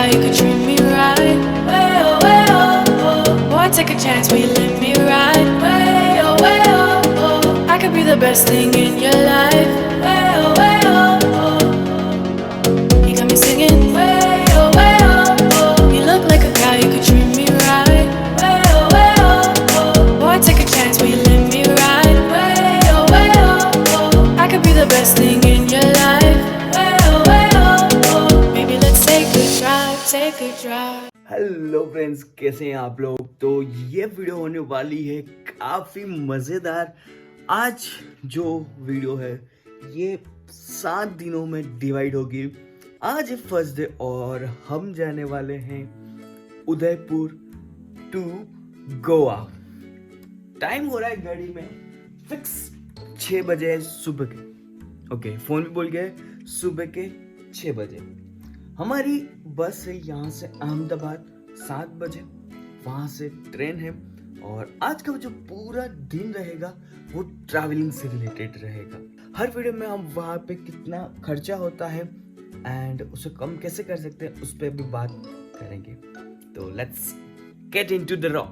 guy, you could treat me right. Way oh, oh. Boy, take a chance, will you let me ride? Way oh. I could be the best thing in your life. Way oh. You got me singing. Way oh. You look like a guy, you could treat me right. Way oh. Boy, take a chance, will you let me ride? Way oh. I could be the best thing in your life. Way oh. Maybe let's take a drive, take a drive. Hello friends, कैसे हैं आप लोग। तो ये video होने वाली है काफ़ी मज़ेदार। आज जो वीडियो है ये 7 दिनों में डिवाइड होगी। आज है फर्स्ट डे और हम जाने वाले हैं उदयपुर टू गोवा। टाइम हो रहा है गाड़ी में फिक्स 6 बजे सुबह के। ओके, फोन भी बोल गए सुबह के 6 बजे। हमारी बस है यहाँ से अहमदाबाद 7 बजे, वहाँ से ट्रेन है। और आज का जो पूरा दिन रहेगा वो ट्रैवलिंग से रिलेटेड रहेगा। हर वीडियो में हम वहाँ पे कितना खर्चा होता है एंड उसे कम कैसे कर सकते हैं उस पर भी बात करेंगे। तो let's get into the raw.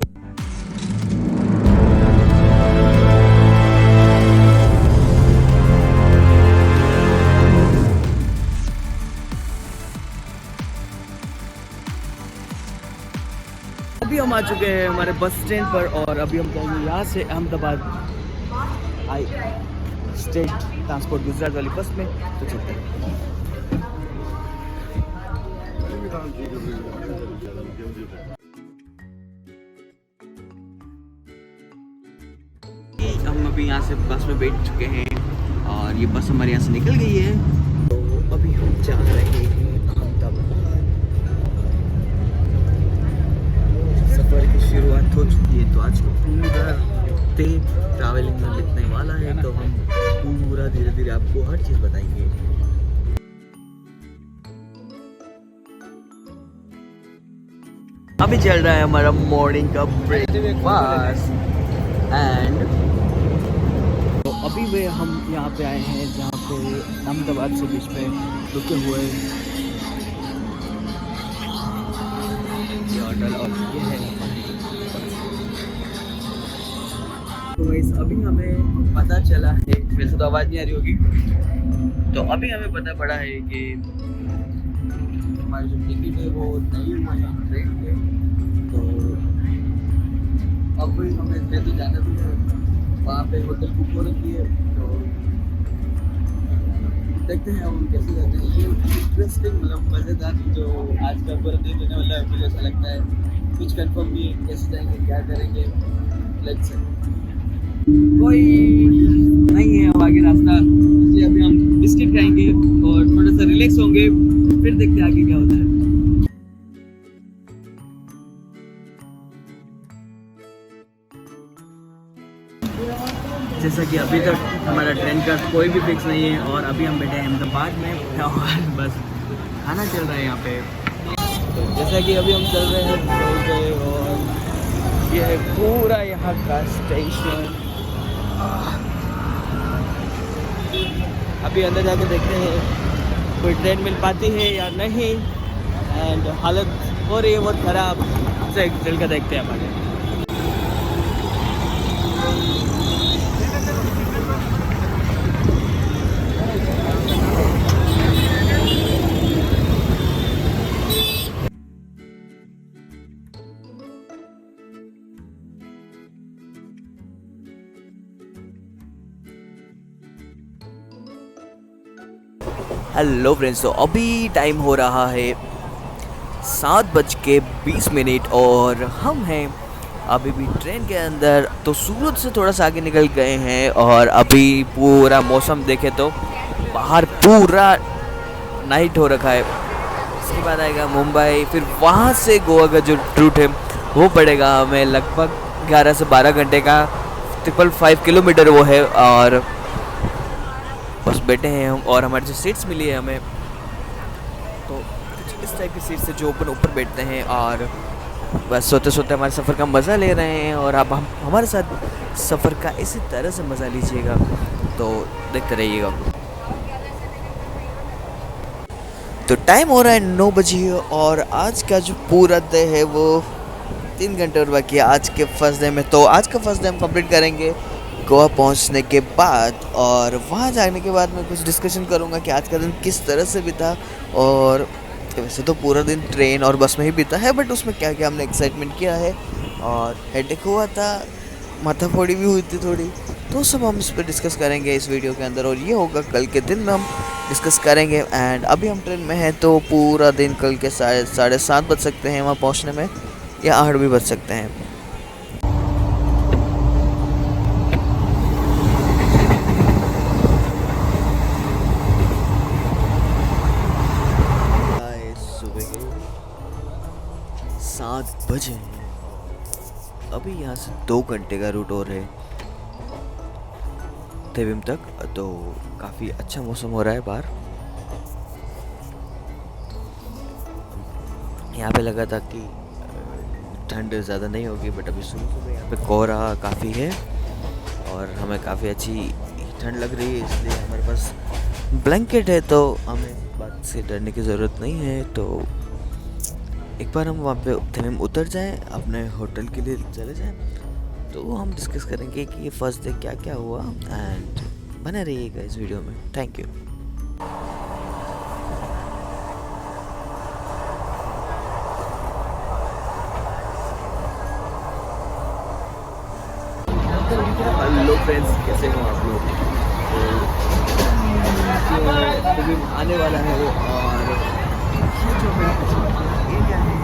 अभी हम आ चुके हैं हमारे बस स्टैंड पर और अभी हम जाएंगे यहाँ से अहमदाबाद आई स्टेट ट्रांसपोर्ट गुजरात वाली बस में। तो चलते हैं। हम अभी यहाँ से बस में बैठ चुके हैं और ये बस हमारे यहाँ से निकल गई है। तो अभी हम जा रहे हैं अहमदाबाद। सफर की शुरुआत हो चुकी है। तो आज का पूरा डे ट्रैवलिंग में बीतने वाला है। तो हम पूरा धीरे धीरे आपको हर चीज़ बताएंगे। अभी चल रहा है हमारा मॉर्निंग का ब्रेकफास्ट एंड तो अभी वे हम यहाँ पे आए हैं जहाँ पे अहमदाबाद से बीच में रुके हुए होटल और ये है। तो अभी हमें पता चला है, वैसे तो आवाज़ नहीं आ रही होगी, तो अभी हमें पता पड़ा है कि हमारी जो टिकट है वो नहीं हुआ है ट्रेन के। तो अब हमें तो जाना भी है, वहाँ पे होटल बुक हो रखी है। तो देखते हैं हम कैसे जाते हैं। ये इंटरेस्टिंग मतलब मज़ेदार जो आज का पूरा दिन होने वाला है मुझे ऐसा लगता है। कुछ कंफर्म नहीं है कैसे जाएंगे क्या करेंगे। लेट्स कोई नहीं है अब आगे रास्ता, इसलिए अभी हम बिस्किट खाएंगे और थोड़ा सा रिलैक्स होंगे, फिर देखते हैं आगे क्या होता है। जैसा कि अभी तक हमारा ट्रेन का कोई भी फिक्स नहीं है और अभी हम बैठे हैं अहमदाबाद में और बस खाना चल रहा है यहाँ पे। तो जैसा कि अभी हम चल रहे हैं रोड पे और ये है पूरा यहाँ का स्टेशन। अभी अंदर जाके देखते हैं कोई ट्रेन मिल पाती है या नहीं एंड हालत हो रही है बहुत ख़राब। चल कर देखते हैं हमारे। हेलो फ्रेंड्स, तो अभी टाइम हो रहा है 7:20 और हम हैं अभी भी ट्रेन के अंदर। तो सूरत से थोड़ा सा आगे निकल गए हैं और अभी पूरा मौसम देखे तो बाहर पूरा नाइट हो रखा है। इसके बाद आएगा मुंबई, फिर वहाँ से गोवा का जो रूट है वो पड़ेगा हमें लगभग 11 से 12 घंटे का। 555 किलोमीटर वो है और बस बैठे हैं हम और हमारी जो सीट्स मिली है हमें तो इस टाइप की सीट से जो ऊपर बैठते हैं और बस सोते सोते हमारे सफ़र का मज़ा ले रहे हैं। और आप हम हमारे साथ सफ़र का इसी तरह से मज़ा लीजिएगा, तो देखते रहिएगा। तो टाइम हो रहा है 9 बजे और आज का जो पूरा डे है वो 3 घंटे और बाकी है आज के फर्स्ट डे में। तो आज का फर्स्ट डे हम कंप्लीट करेंगे गोवा पहुंचने के बाद, और वहां जाने के बाद मैं कुछ डिस्कशन करूंगा कि आज का दिन किस तरह से बीता। और वैसे तो पूरा दिन ट्रेन और बस में ही बीता है, बट उसमें क्या क्या हमने एक्साइटमेंट किया है, और हेडेक हुआ था, माथा फोड़ी भी हुई थी थोड़ी, तो सब हम इस पर डिस्कस करेंगे इस वीडियो के अंदर। और ये होगा कल के दिन में हम डिस्कस करेंगे। एंड अभी हम ट्रेन में हैं तो पूरा दिन कल के 7:30 बज सकते हैं वहाँ पहुँचने में, या 8 भी बज सकते हैं। सुबह के 7 बजे अभी यहाँ से 2 घंटे का रूट और है तेविम तक। तो काफ़ी अच्छा मौसम हो रहा है बाहर। यहाँ पे लगा था कि ठंड ज़्यादा नहीं होगी, बट अभी सुबह सुबह यहाँ पे कोहरा काफ़ी है और हमें काफ़ी अच्छी ठंड लग रही है, इसलिए हमारे पास ब्लैंकेट है, तो हमें बात से डरने की ज़रूरत नहीं है। तो एक बार हम वहाँ पे तेविम उतर जाएं, अपने होटल के लिए चले जाएं, तो हम डिस्कस करेंगे कि ये फर्स्ट डे क्या क्या हुआ। एंड बने रहिएगा इस वीडियो में। Thank you. हेलो फ्रेंड्स, कैसे हो आप लोग? तो आने वाला है, और जो मैं एरिया है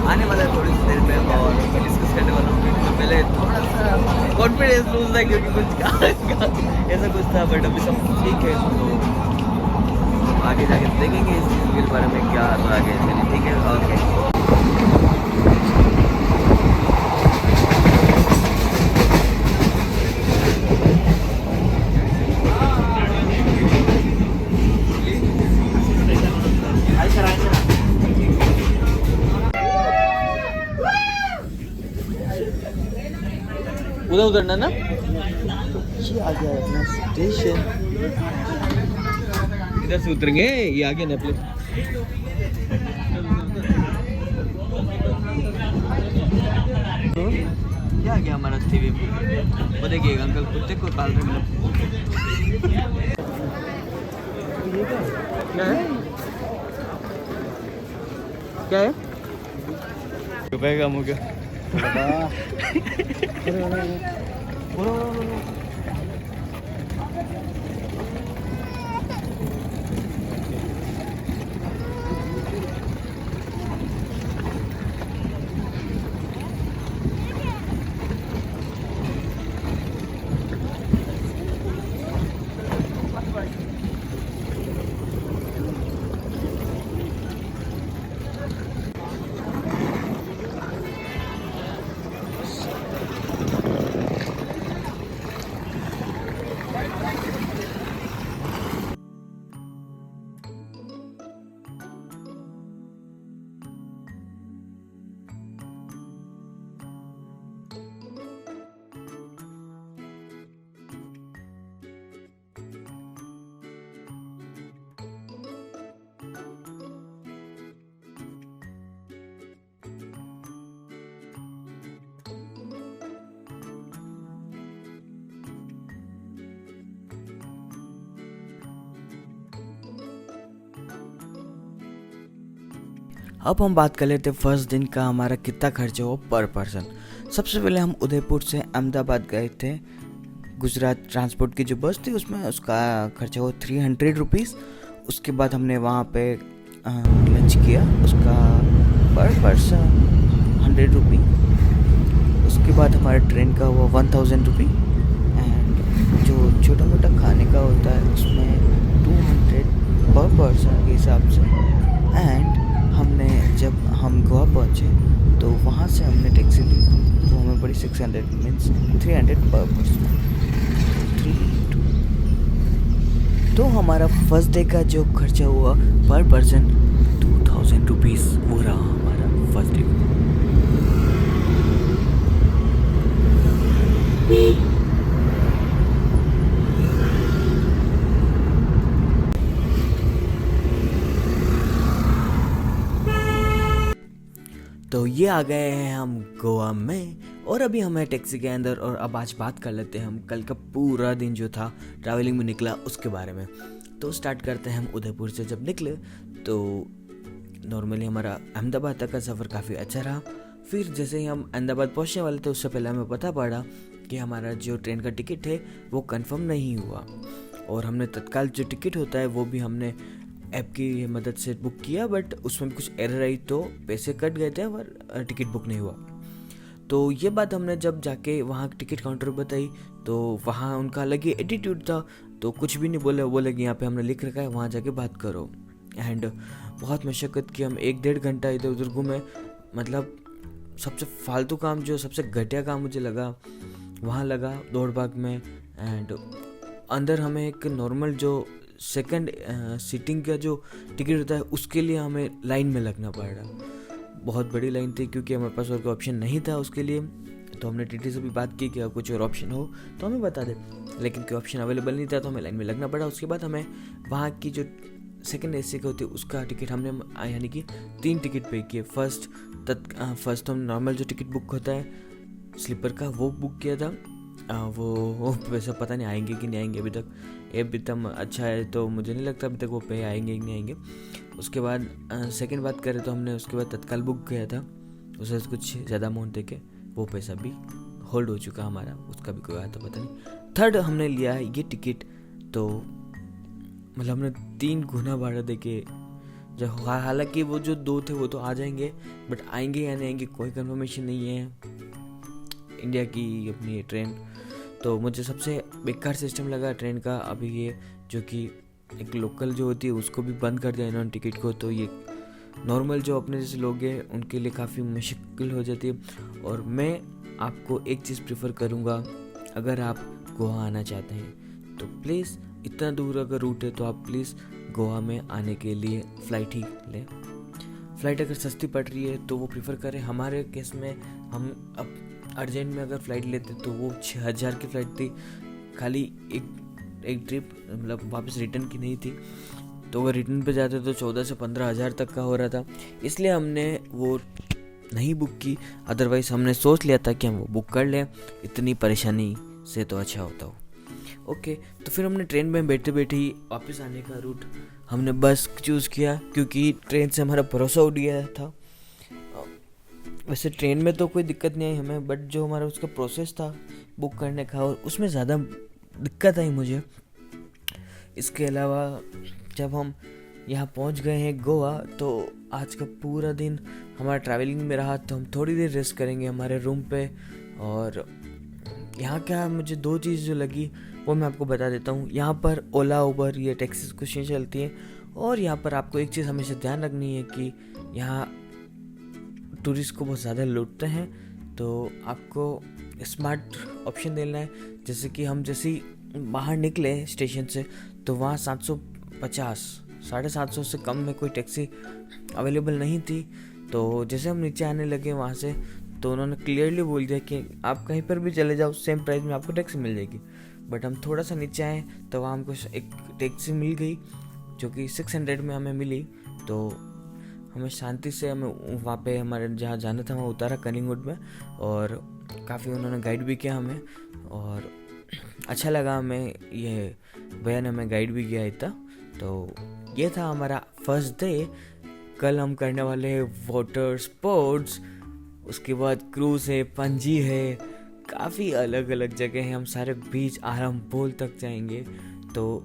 आने वाला है थोड़ी सी देर में, और मैं डिस्कस करने वाला हूँ। तो पहले थोड़ा सा कॉन्फिडेंस लूज था क्योंकि कुछ ऐसा कुछ था, बट अभी सब ठीक है। तो आगे जाके देखेंगे इस चीज़ के बारे में क्या आगे चलिए, ठीक है। ओके, उधर उतरना ना। ये आ गया अपना स्टेशन, इधर से उतरेंगे, ये आ गया ना प्लेस। ये आ गया हमारा तेविम। वो देखिएगा अंकल कुत्ते को पाल रहे हैं। क्या है क्या है रुपए कम हो गया। अब हम बात कर लेते हैं फर्स्ट दिन का हमारा कितना खर्चा हो पर पर्सन। सबसे पहले हम उदयपुर से अहमदाबाद गए थे। गुजरात ट्रांसपोर्ट की जो बस थी उसमें उसका खर्चा हो 300 रुपीज़। उसके बाद हमने वहाँ पे लंच किया, उसका पर पर्सन 100 रुपी। उसके बाद हमारे ट्रेन का हुआ 1000 रुपी। एंड जो छोटा मोटा खाने का होता है उसमें 200 पर पर्सन के हिसाब से। एंड हमने जब हम गोवा पहुँचे तो वहाँ से हमने टैक्सी ली, वो हमें पड़ी 600 मीन्स 300 पर पर्सन। 3 2 तो हमारा फर्स्ट डे का जो खर्चा हुआ पर पर्सन 2000 रुपीज़ वो रहा हमारा फर्स्ट डे। तो ये आ गए हैं हम गोवा में और अभी हम हैं टैक्सी के अंदर। और अब आज बात कर लेते हैं हम कल का पूरा दिन जो था ट्रैवलिंग में निकला उसके बारे में। तो स्टार्ट करते हैं हम उदयपुर से। जब निकले तो नॉर्मली हमारा अहमदाबाद तक का सफ़र काफ़ी अच्छा रहा। फिर जैसे ही हम अहमदाबाद पहुंचने वाले थे उससे पहले हमें पता पड़ा कि हमारा जो ट्रेन का टिकट है वो कंफर्म नहीं हुआ। और हमने तत्काल जो टिकट होता है वो भी हमने ऐप की मदद से बुक किया, बट उसमें भी कुछ एरर आई तो पैसे कट गए थे और टिकट बुक नहीं हुआ। तो ये बात हमने जब जाके वहाँ टिकट काउंटर बताई तो वहाँ उनका अलग ही एटीट्यूड था, तो कुछ भी नहीं बोले। वो बोले कि यहाँ पे हमने लिख रखा है, वहाँ जाके बात करो। एंड बहुत मशक्क़त की, हम 1-1.5 घंटा इधर उधर घूमे। मतलब सबसे फालतू काम, जो सबसे घटिया काम मुझे लगा वहाँ लगा दौड़ भाग में। एंड अंदर हमें एक नॉर्मल जो सेकंड सीटिंग का जो टिकट होता है उसके लिए हमें लाइन में लगना पड़ा। बहुत बड़ी लाइन थी क्योंकि हमारे पास और कोई ऑप्शन नहीं था उसके लिए। तो हमने टीटी से भी बात की कि अब कुछ और ऑप्शन हो तो हमें बता दे, लेकिन कोई ऑप्शन अवेलेबल नहीं था तो हमें लाइन में लगना पड़ा। उसके बाद हमें वहाँ की जो सेकंड एसी का होती है उसका टिकट हमने यानी कि 3 टिकट पे किए। फर्स्ट हम नॉर्मल जो टिकट बुक होता है स्लीपर का वो बुक किया था। वो वैसे पता नहीं आएंगे कि नहीं आएंगे। अभी तक ऐप इतना अच्छा है तो मुझे नहीं लगता अभी तक वो पे आएंगे कि नहीं आएंगे। उसके बाद सेकंड बात करें तो हमने उसके बाद तत्काल बुक किया था, उसे कुछ ज़्यादा अमाउंट दे के वो पैसा भी होल्ड हो चुका हमारा, उसका भी कोई आया तो पता नहीं। थर्ड हमने लिया है ये टिकट, तो मतलब हमने 3 गुना भाड़ा दे के जब, हालांकि वो जो 2 थे वो तो आ जाएंगे, बट आएंगे या नहीं आएंगे कोई कंफर्मेशन नहीं है। इंडिया की अपनी ट्रेन, तो मुझे सबसे बेकार सिस्टम लगा ट्रेन का अभी ये, जो कि एक लोकल जो होती है उसको भी बंद कर दिया इन्होंने टिकट को। तो ये नॉर्मल जो अपने जैसे लोग हैं उनके लिए काफ़ी मुश्किल हो जाती है। और मैं आपको एक चीज़ प्रेफर करूँगा, अगर आप गोवा आना चाहते हैं तो प्लीज़, इतना दूर अगर रूट है तो आप प्लीज़ गोवा में आने के लिए फ़्लाइट ही लें। फ़्लाइट अगर सस्ती पड़ रही है तो वो प्रेफर करें। हमारे केस में हम अब अर्जेंट में अगर फ़्लाइट लेते तो वो 6000 की फ़्लाइट थी, खाली एक ट्रिप, मतलब वापस रिटर्न की नहीं थी। तो अगर रिटर्न पे जाते तो 14 से 15 हज़ार तक का हो रहा था, इसलिए हमने वो नहीं बुक की। अदरवाइज़ हमने सोच लिया था कि हम वो बुक कर लें, इतनी परेशानी से तो अच्छा होता हो। ओके, तो फिर हमने ट्रेन में बैठे बैठे ही वापस आने का रूट हमने बस चूज़ किया, क्योंकि ट्रेन से हमारा भरोसा उठ गया था। वैसे ट्रेन में तो कोई दिक्कत नहीं आई हमें, बट जो हमारा उसका प्रोसेस था बुक करने का और उसमें ज़्यादा दिक्कत आई मुझे। इसके अलावा जब हम यहाँ पहुँच गए हैं गोवा, तो आज का पूरा दिन हमारा ट्रैवलिंग में रहा। तो हम थोड़ी देर रेस्ट करेंगे हमारे रूम पे। और यहाँ क्या मुझे 2 चीज़ जो लगी वो मैं आपको बता देता हूँ। यहाँ पर ओला, उबर, ये टैक्सीज कुछ नहीं चलती हैं। और यहाँ पर आपको एक चीज़ हमेशा ध्यान रखनी है कि यहाँ टूरिस्ट को बहुत ज़्यादा लूटते हैं, तो आपको स्मार्ट ऑप्शन देना है। जैसे कि हम जैसे ही बाहर निकले स्टेशन से तो वहाँ 750, 750 से कम में कोई टैक्सी अवेलेबल नहीं थी। तो जैसे हम नीचे आने लगे वहाँ से, तो उन्होंने क्लियरली बोल दिया कि आप कहीं पर भी चले जाओ सेम प्राइस में आपको टैक्सी मिल जाएगी। बट हम थोड़ा सा नीचे आए तो वहाँ हमको एक टैक्सी मिल गई जो कि 600 में हमें मिली। तो हमें शांति से हमें वहाँ पे हमारे जहाँ जाना था वहाँ उतारा कलिंगुड में, और काफ़ी उन्होंने गाइड भी किया हमें और अच्छा लगा हमें। ये भैया ने हमें गाइड भी किया इतना। तो ये था हमारा फर्स्ट डे। कल हम करने वाले हैं वाटर स्पोर्ट्स, उसके बाद क्रूज़ है, पंजी है, काफ़ी अलग अलग जगह हैं। हम सारे बीच आरामपोल तक जाएंगे, तो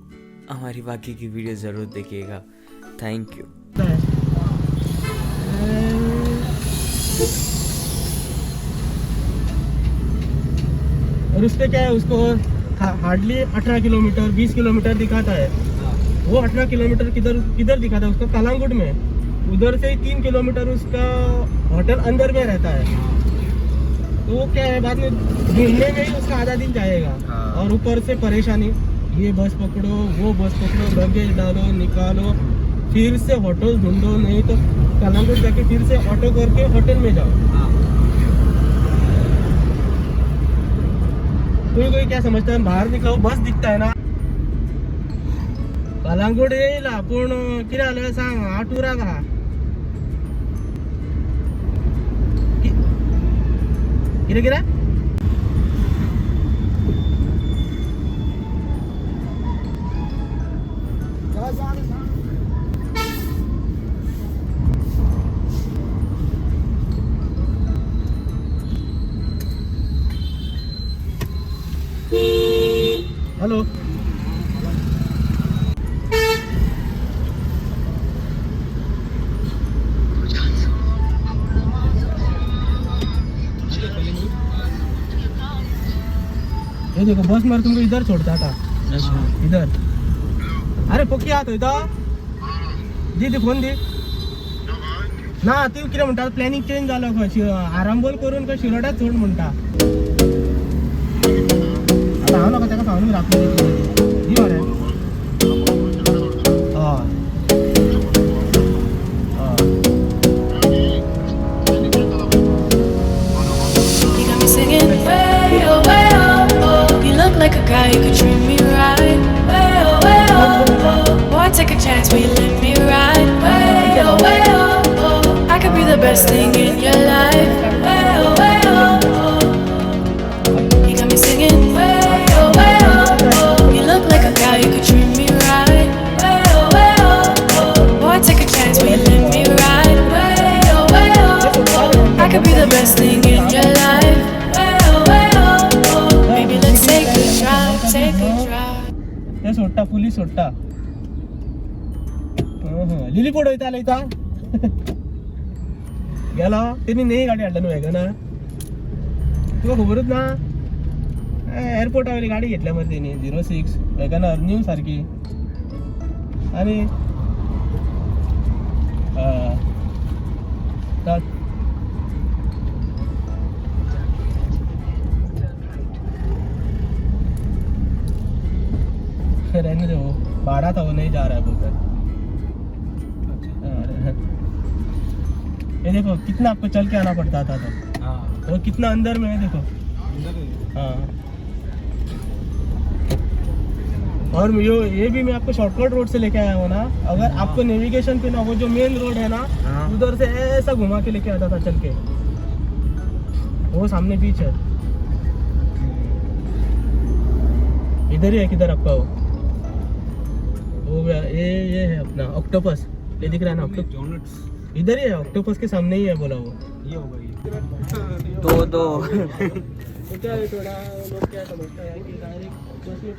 हमारी बाकी की वीडियो ज़रूर देखिएगा। Thank you. और उस पर क्या है, उसको हार्डली 18 किलोमीटर 20 किलोमीटर दिखाता है। वो 18 किलोमीटर किधर दिखाता है, उसका कलांगुट में। उधर से ही 3 किलोमीटर उसका होटल अंदर में रहता है। तो वो क्या है, बाद में ढूंढने में ही उसका आधा दिन जाएगा। और ऊपर से परेशानी, ये बस पकड़ो, वो बस पकड़ो, लगेज डालो, निकालो, फिर से होटल ढूंढो, नहीं तो कलांगुट जाके फिर से ऑटो करके होटल में जाओ। तुम्ही कोई क्या समजता है, बाहेर निघाव बस दिखता है ना, कलांगुट येईल आपण किती आलं सांग, 8 उरा का किती किती हेलो ये देखो बस मार तुमको इधर छोड़ता था, इधर। अरे पक्की आत इथं दे फोन दे ना, तू किती म्हणता प्लॅनिंग चेंज झालं का, आरामबोल करून का शिरोड्यात सोड म्हणता। आता हा नका त्याला सांगून राखून ही बरं You got me singing way oh way oh oh. You look like a guy who could treat me right. Way oh way oh oh. Boy, take a chance, will you let me ride? Way oh way oh oh. I could be the best thing in your life. Way oh way oh oh. You got me singing way oh way oh oh. You look like a guy who could treat me right. Way oh way oh oh. Boy, take a chance, will you let me ride? Way oh way oh oh. I could be the best thing in your life. Way oh way oh oh. Maybe let's take a drive, take a drive. ते सोडता police सोडता lily पोड होता इथं गेला त्यांनी नाही गाडी आणलं ना वेगन, तुला खबरच ना, एअरपोर्टावरी गाडी घेतल्यामध्ये त्यांनी 06 वेगनर न्यू सारखी, आणि रहने दो, भाड़ा था वो नहीं जा रहा है बोलकर। ये देखो कितना आपको चल के आना पड़ता था तो, और कितना अंदर में है देखो। हाँ, और ये भी मैं आपको शॉर्टकट रोड से लेके आया हूँ ना, अगर आपको नेविगेशन पे ना वो जो मेन रोड है ना, उधर से ऐसा घुमा के लेके आता था चल के, वो सामने बीच है, इधर ही है, किधर आपका वो गया, ये है अपना ऑक्टोपस, ये दिख रहा है ना ऑक्टोपस, इधर ही है, ऑक्टोपस के सामने ही है बोला वो, ये होगा ये तो क्या है, थोड़ा लोग क्या समझता है कि डायरेक्ट बस में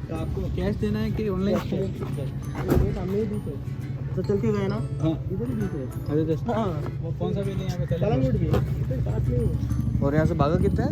तो आपको कैश देना है कि ऑनलाइन? सामने ही बीच है, तो चल के गए ना, हाँ इधर ही बीच है। अरे दोस्त हाँ, वो कौन सा बिल है यहाँ पे? कलांगुट भी पास में ही है। और यहाँ से भागा कितना है?